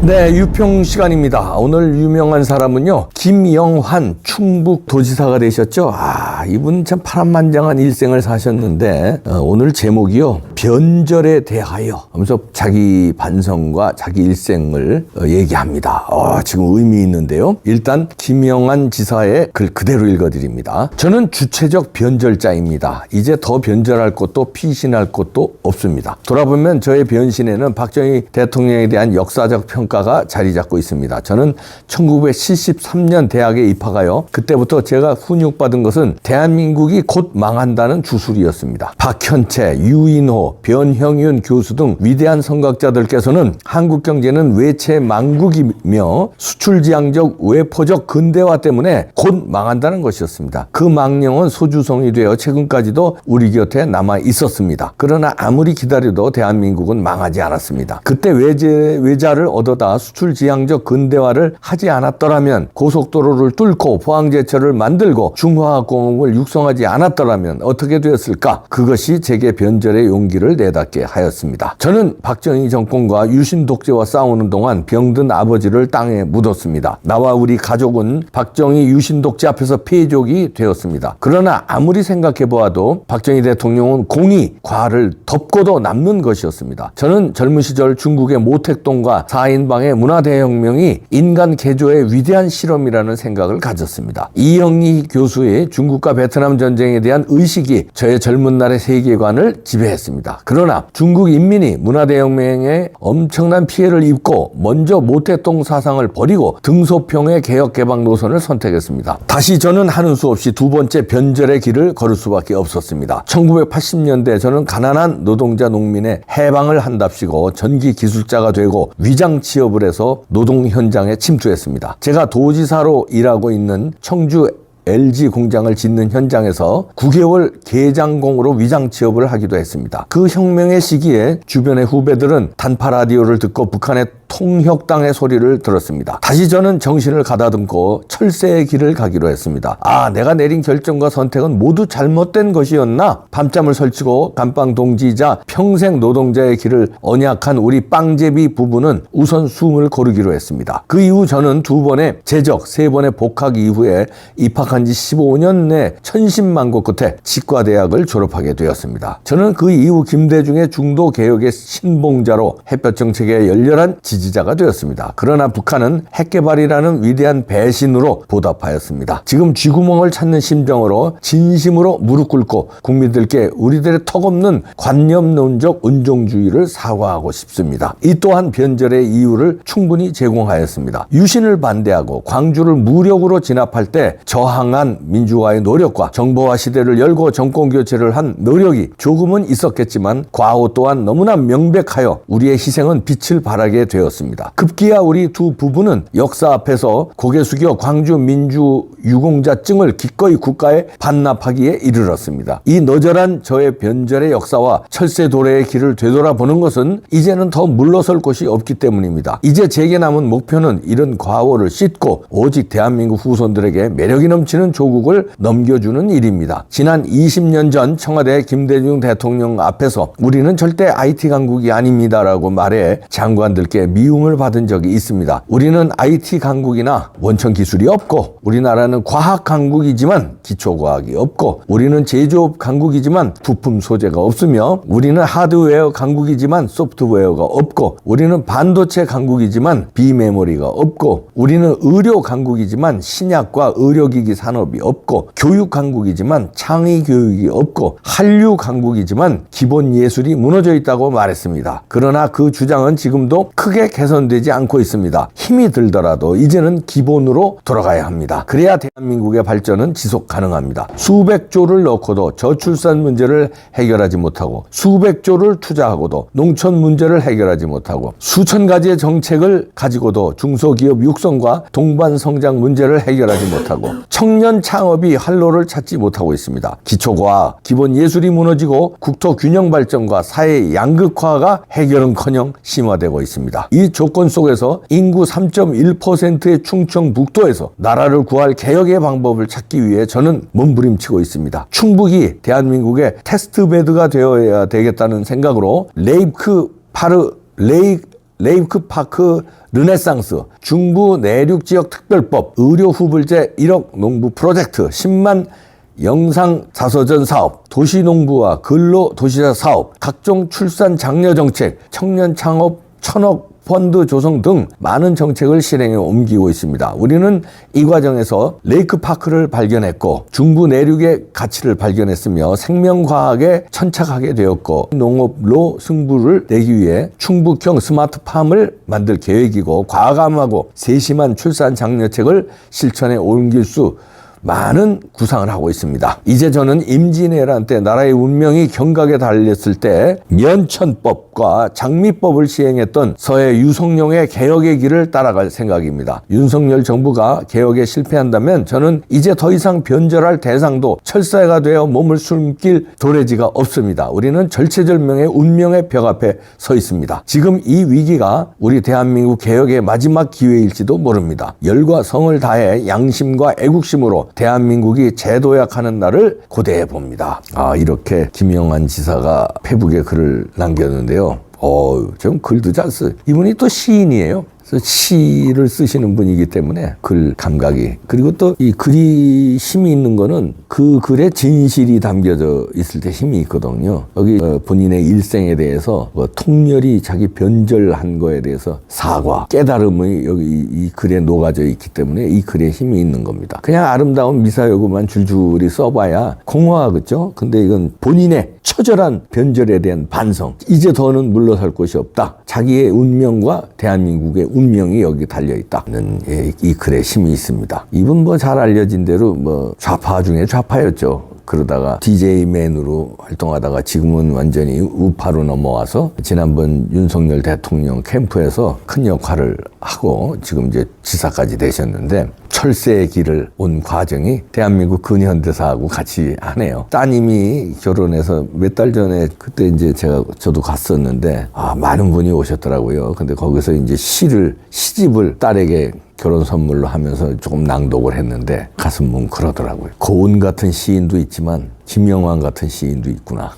네, 유평 시간입니다. 오늘 유명한 사람은요, 김영환 충북도지사가 되셨죠. 이분 참 파란만장한 일생을 사셨는데 오늘 제목이요, 변절에 대하여 하면서 자기 반성과 자기 일생을 얘기합니다. 지금 의미 있는데요. 일단 김영환 지사의 글 그대로 읽어드립니다. 저는 주체적 변절자입니다. 이제 더 변절할 것도 피신할 것도 없습니다. 돌아보면 저의 변신에는 박정희 대통령에 대한 역사적 평가가 자리 잡고 있습니다. 저는 1973년 대학에 입학하여 그때부터 제가 훈육받은 것은 대한민국이 곧 망한다는 주술이었습니다. 박현채, 유인호, 변형윤 교수 등 위대한 선각자들께서는 한국 경제는 외채 망국이며 수출지향적 외포적 근대화 때문에 곧 망한다는 것이었습니다. 그 망령은 소주성이 되어 최근까지도 우리 곁에 남아 있었습니다. 그러나 아무리 기다려도 대한민국은 망하지 않았습니다. 그때 외자를 얻어다 수출지향적 근대화를 하지 않았더라면, 고속도로를 뚫고 포항제철을 만들고 중화학공업을 육성하지 않았더라면 어떻게 되었을까? 그것이 제게 변절의 용기를 내닫게 하였습니다. 저는 박정희 정권과 유신 독재와 싸우는 동안 병든 아버지를 땅에 묻었습니다. 나와 우리 가족은 박정희 유신 독재 앞에서 패족이 되었습니다. 그러나 아무리 생각해 보아도 박정희 대통령은 공이 과를 덮고도 남는 것이었습니다. 저는 젊은 시절 중국의 모택동과 4인방의 문화대혁명이 인간 개조의 위대한 실험이라는 생각을 가졌습니다. 이영희 교수의 중국과 베트남 전쟁에 대한 의식이 저의 젊은 날의 세계관을 지배했습니다. 그러나 중국 인민이 문화대혁명에 엄청난 피해를 입고 먼저 모택동 사상을 버리고 등소평의 개혁개방 노선을 선택했습니다. 다시 저는 하는 수 없이 두 번째 변절의 길을 걸을 수밖에 없었습니다. 1980년대 저는 가난한 노동자 농민의 해방을 한답시고 전기 기술자가 되고 위장 취업을 해서 노동 현장에 침투했습니다. 제가 도지사로 일하고 있는 청주 LG 공장을 짓는 현장에서 9개월 계장공으로 위장 취업을 하기도 했습니다. 그 혁명의 시기에 주변의 후배들은 단파 라디오를 듣고 북한의 통혁당의 소리를 들었습니다. 다시 저는 정신을 가다듬고 철새의 길을 가기로 했습니다. 내가 내린 결정과 선택은 모두 잘못된 것이었나? 밤잠을 설치고 감방 동지이자 평생 노동자의 길을 언약한 우리 빵제비 부부는 우선 숨을 고르기로 했습니다. 그 이후 저는 2번의 재적, 3번의 복학 이후에 입학한 지 15년 내 천신만고 끝에 치과대학을 졸업하게 되었습니다. 저는 그 이후 김대중의 중도개혁의 신봉자로 햇볕 정책의 열렬한 지지자가 되었습니다. 그러나 북한은 핵개발이라는 위대한 배신으로 보답하였습니다. 지금 쥐구멍을 찾는 심정으로 진심으로 무릎 꿇고 국민들께 우리들의 턱없는 관념론적 은종주의를 사과하고 싶습니다. 이 또한 변절의 이유를 충분히 제공하였습니다. 유신을 반대하고 광주를 무력으로 진압할 때 저항한 민주화의 노력과 정보화 시대를 열고 정권교체를 한 노력이 조금은 있었겠지만 과오 또한 너무나 명백하여 우리의 희생은 빛을 발하게 되었습니다. 급기야 우리 두 부부는 역사 앞에서 고개 숙여 광주 민주 유공자증을 기꺼이 국가에 반납하기에 이르렀습니다. 이 너절한 저의 변절의 역사와 철새도래의 길을 되돌아보는 것은 이제는 더 물러설 곳이 없기 때문입니다. 이제 제게 남은 목표는 이런 과오를 씻고 오직 대한민국 후손들에게 매력이 넘치는 조국을 넘겨주는 일입니다. 지난 20년 전 청와대 김대중 대통령 앞에서 우리는 절대 IT 강국이 아닙니다라고 말해 장관들께 미움을 받은 적이 있습니다. 우리는 IT 강국이나 원천 기술이 없고, 우리나라는 과학 강국이지만 기초과학이 없고, 우리는 제조업 강국이지만 부품 소재가 없으며, 우리는 하드웨어 강국이지만 소프트웨어가 없고, 우리는 반도체 강국이지만 비메모리가 없고, 우리는 의료 강국이지만 신약과 의료기기 산업이 없고, 교육 강국이지만 창의 교육이 없고, 한류 강국이지만 기본 예술이 무너져 있다고 말했습니다. 그러나 그 주장은 지금도 크게 개선되지 않고 있습니다. 힘이 들더라도 이제는 기본으로 돌아가야 합니다. 그래야 대한민국의 발전은 지속 가능합니다. 수백 조를 넣고도 저출산 문제를 해결하지 못하고, 수백 조를 투자하고도 농촌 문제를 해결하지 못하고, 수천 가지의 정책을 가지고도 중소기업 육성과 동반 성장 문제를 해결하지 못하고, 청년 창업이 활로를 찾지 못하고 있습니다. 기초과학, 기본 예술이 무너지고 국토 균형 발전과 사회 양극화가 해결은커녕 심화되고 있습니다. 이 조건 속에서 인구 3.1%의 충청북도에서 나라를 구할 개혁의 방법을 찾기 위해 저는 몸부림치고 있습니다. 충북이 대한민국의 테스트베드가 되어야 되겠다는 생각으로 레이크파크 르네상스, 중부 내륙 지역 특별법, 의료 후불제 1억 농부 프로젝트, 10만 영상 자서전 사업, 도시농부와 근로도시자 사업, 각종 출산 장려 정책, 청년 창업 1,000억 펀드 조성 등 많은 정책을 실행에 옮기고 있습니다. 우리는 이 과정에서 레이크파크를 발견했고 중부 내륙의 가치를 발견했으며 생명과학에 천착하게 되었고 농업로 승부를 내기 위해 충북형 스마트팜을 만들 계획이고 과감하고 세심한 출산 장려책을 실천에 옮길 수 많은 구상을 하고 있습니다. 이제 저는 임진왜란 때 나라의 운명이 경각에 달렸을 때 면천법과 장미법을 시행했던 서해 유성룡의 개혁의 길을 따라갈 생각입니다. 윤석열 정부가 개혁에 실패한다면 저는 이제 더 이상 변절할 대상도 철사가 되어 몸을 숨길 도래지가 없습니다. 우리는 절체절명의 운명의 벽 앞에 서 있습니다. 지금 이 위기가 우리 대한민국 개혁의 마지막 기회일지도 모릅니다. 열과 성을 다해 양심과 애국심으로 대한민국이 재도약하는 날을 고대해 봅니다. 이렇게 김영환 지사가 페북에 글을 남겼는데요. 좀 글도 잘 써. 이분이 또 시인이에요. 그래서 시를 쓰시는 분이기 때문에 글 감각이, 그리고 또 이 글이 힘이 있는 거는 그 글에 진실이 담겨져 있을 때 힘이 있거든요. 여기 본인의 일생에 대해서 통렬히 자기 변절한 거에 대해서 사과, 깨달음이 여기 이 글에 녹아져 있기 때문에 이 글에 힘이 있는 겁니다. 그냥 아름다운 미사여구만 줄줄이 써봐야 공허하겠죠. 근데 이건 본인의 처절한 변절에 대한 반성. 이제 더는 물러설 곳이 없다. 자기의 운명과 대한민국의 운명이 여기 달려있다는 이 글에 힘이 있습니다. 이분 잘 알려진 대로 좌파 중에 좌파였죠. 그러다가 DJ맨으로 활동하다가 지금은 완전히 우파로 넘어와서 지난번 윤석열 대통령 캠프에서 큰 역할을 하고 지금 이제 지사까지 되셨는데 철새의 길을 온 과정이 대한민국 근현대사하고 같이 하네요. 따님이 결혼해서 몇 달 전에 그때 이제 저도 갔었는데 많은 분이 오셨더라고요. 근데 거기서 이제 시집을 딸에게 결혼 선물로 하면서 조금 낭독을 했는데 가슴 뭉클하더라고요. 고은 같은 시인도 있지만 김영환 같은 시인도 있구나.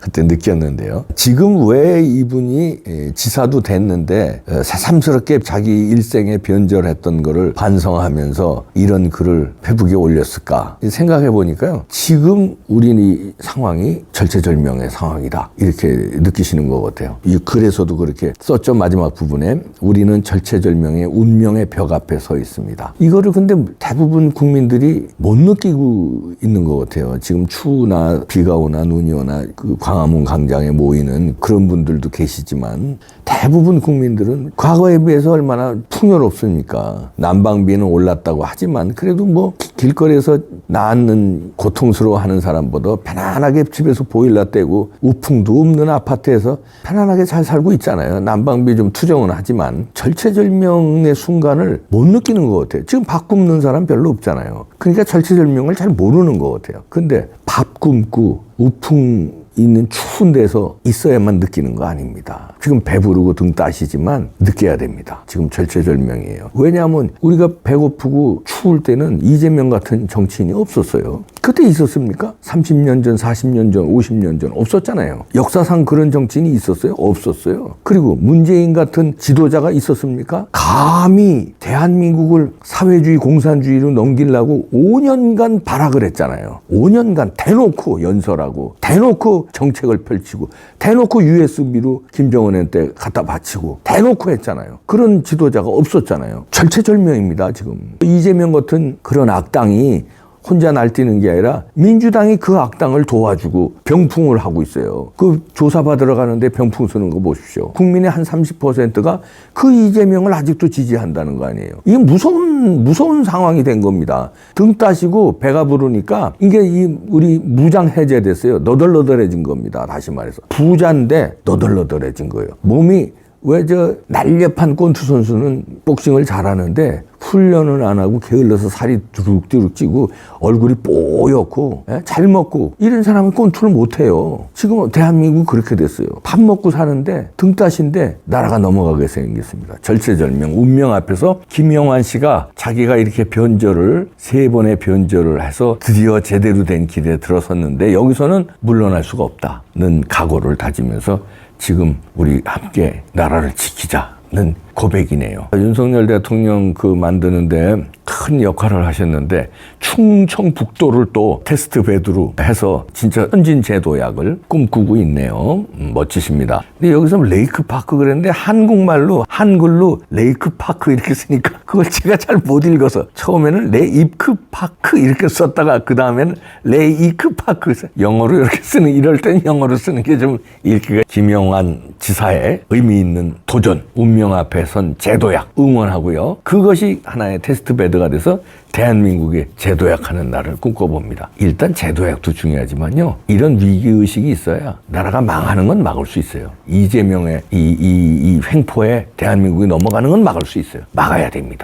그때 느꼈는데요. 지금 왜 이분이 지사도 됐는데 새삼스럽게 자기 일생에 변절했던 거를 반성하면서 이런 글을 페북에 올렸을까 생각해 보니까요. 지금 우리 상황이 절체절명의 상황이다. 이렇게 느끼시는 것 같아요. 이 글에서도 그렇게 썼죠. 마지막 부분에 우리는 절체절명의 운명의 벽 앞에 서 있습니다. 이거를 근데 대부분 국민들이 못 느끼고 있는 것 같아요. 지금 추우나 비가 오나 눈이 오나 그 광화문 광장에 모이는 그런 분들도 계시지만 대부분 국민들은 과거에 비해서 얼마나 풍요롭습니까? 난방비는 올랐다고 하지만 그래도 길거리에서 낳는 고통스러워하는 사람보다 편안하게 집에서 보일러 떼고 우풍도 없는 아파트에서 편안하게 잘 살고 있잖아요. 난방비 좀 투정은 하지만 절체절명의 순간을 못 느끼는 것 같아요. 지금 밥 굶는 사람 별로 없잖아요. 그러니까 절체절명을 잘 모르는 것 같아요. 근데 밥 굶고 우풍 있는 추운 데서 있어야만 느끼는 거 아닙니다. 지금 배부르고 등 따시지만 느껴야 됩니다. 지금 절체절명이에요. 왜냐하면 우리가 배고프고 추울 때는 이재명 같은 정치인이 없었어요. 그때 있었습니까? 30년 전, 40년 전, 50년 전 없었잖아요. 역사상 그런 정치인이 있었어요? 없었어요. 그리고 문재인 같은 지도자가 있었습니까? 감히 대한민국을 사회주의 공산주의로 넘기려고 5년간 발악을 했잖아요. 5년간 대놓고 연설하고 대놓고 정책을 펼치고 대놓고 USB로 김정은한테 갖다 바치고 대놓고 했잖아요. 그런 지도자가 없었잖아요. 절체절명입니다. 지금 이재명 같은 그런 악당이 혼자 날뛰는 게 아니라 민주당이 그 악당을 도와주고 병풍을 하고 있어요. 그 조사받으러 가는데 병풍 쓰는 거 보십시오. 국민의 한 30%가 그 이재명을 아직도 지지한다는 거 아니에요. 이게 무서운 상황이 된 겁니다. 등 따시고 배가 부르니까 이게 우리 무장 해제됐어요. 너덜너덜해진 겁니다. 다시 말해서 부자인데 너덜너덜해진 거예요. 몸이 왜 날렵한 권투 선수는 복싱을 잘하는데 훈련을 안 하고 게을러서 살이 두룩두룩 찌고 얼굴이 뽀얗고 잘 먹고 이런 사람은 권투를 못해요. 지금 대한민국 그렇게 됐어요. 밥 먹고 사는데 등 따신데 나라가 넘어가게 생겼습니다. 절체절명 운명 앞에서 김영환 씨가 자기가 이렇게 변절을 3번의 변절을 해서 드디어 제대로 된 길에 들어섰는데 여기서는 물러날 수가 없다는 각오를 다지면서 지금 우리 함께 나라를 지키자는 고백이네요. 윤석열 대통령 만드는데 큰 역할을 하셨는데 충청북도를 또 테스트 베드로 해서 진짜 선진 제도약을 꿈꾸고 있네요. 멋지십니다. 근데 여기서 레이크파크 그랬는데 한글로 레이크파크 이렇게 쓰니까 그걸 제가 잘 못 읽어서 처음에는 레이크파크 이렇게 썼다가 그 다음에는 레이크파크 영어로 이렇게 쓰는 이럴 땐 영어로 쓰는 게 좀 읽기가 김영환 지사의 의미 있는 도전 운명 앞에 선 제도약 응원하고요. 그것이 하나의 테스트 베드가 돼서 대한민국의 제도약하는 날을 꿈꿔봅니다. 일단 제도약도 중요하지만요. 이런 위기의식이 있어야 나라가 망하는 건 막을 수 있어요. 이재명의 이 횡포에 대한민국이 넘어가는 건 막을 수 있어요. 막아야 됩니다.